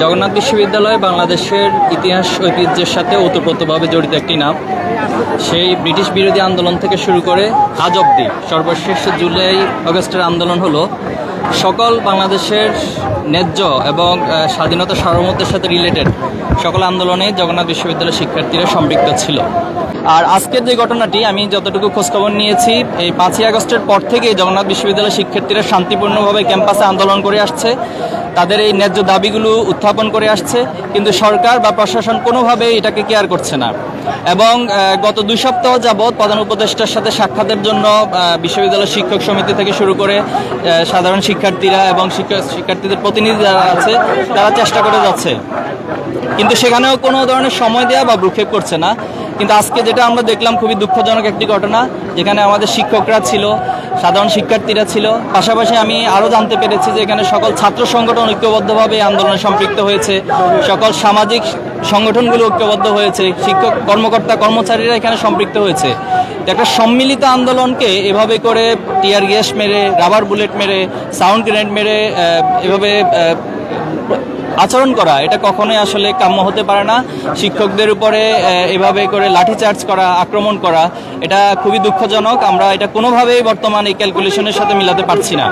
জগন্নাথ বিশ্ববিদ্যালয় বাংলাদেশের ইতিহাস ঐতিহ্যের সাথে ওতপ্রোতভাবে জড়িত একটি নাম। সেই ব্রিটিশ বিরোধী আন্দোলন থেকে শুরু করে আজ অবধি সর্বশেষ জুলাই আগস্টের আন্দোলন হলো সকল বাংলাদেশের ন্যায্য এবং স্বাধীনতা সার্বভৌমত্বের সাথে রিলেটেড সকল আন্দোলনে জগন্নাথ বিশ্ববিদ্যালয়ের শিক্ষার্থীরা সম্পৃক্ত ছিল। আর আজকের যে ঘটনাটি আমি যতটুকু খোঁজখবর নিয়েছি, এই 5ই আগস্টের পর থেকেই জগন্নাথ বিশ্ববিদ্যালয়ের শিক্ষার্থীরা শান্তিপূর্ণভাবে ক্যাম্পাসে আন্দোলন করে আসছে, তাদের এই ন্যায্য দাবিগুলো উত্থাপন করে আসছে, কিন্তু সরকার বা প্রশাসন কোনোভাবেই এটাকে কেয়ার করছে না। এবং গত 2 সপ্তাহ যাবৎ প্রধান উপদেষ্টার সাথে সাক্ষাতের জন্য বিশ্ববিদ্যালয় শিক্ষক সমিতি থেকে শুরু করে সাধারণ শিক্ষার্থীরা এবং শিক্ষার্থীদের প্রতিনিধি যারা আছে তারা চেষ্টা করে যাচ্ছে, কিন্তু সেখানেও কোনো ধরনের সময় দেওয়া বা ভ্রুক্ষেপ করছে না। কিন্তু আজকে যেটা আমরা দেখলাম খুবই দুঃখজনক একটি ঘটনা, যেখানে আমাদের শিক্ষকরা ছিল, সাধারণ শিক্ষার্থীরা ছিল, পাশাপাশি আমি আরও জানতে পেরেছি যে এখানে সকল ছাত্র সংগঠন ঐক্যবদ্ধভাবে আন্দোলনে সম্পৃক্ত হয়েছে, সকল সামাজিক সংগঠনগুলো ঐক্যবদ্ধ হয়েছে, শিক্ষক কর্মকর্তা কর্মচারীরা এখানে সম্পৃক্ত হয়েছে। একটা সম্মিলিত আন্দোলনকে এভাবে করে টিয়ার গ্যাস মেরে, রাবার বুলেট মেরে, সাউন্ড গ্রেনেড মেরে এভাবে আচরণ করা, এটা কখনোই আসলে কাম্য হতে পারে না। শিক্ষকদের উপরে এভাবে করে লাঠিচার্জ করা, আক্রমণ করা, এটা খুবই দুঃখজনক। আমরা এটা কোনোভাবেই বর্তমান এই ক্যালকুলেশনের সাথে মিলাতে পারছি না।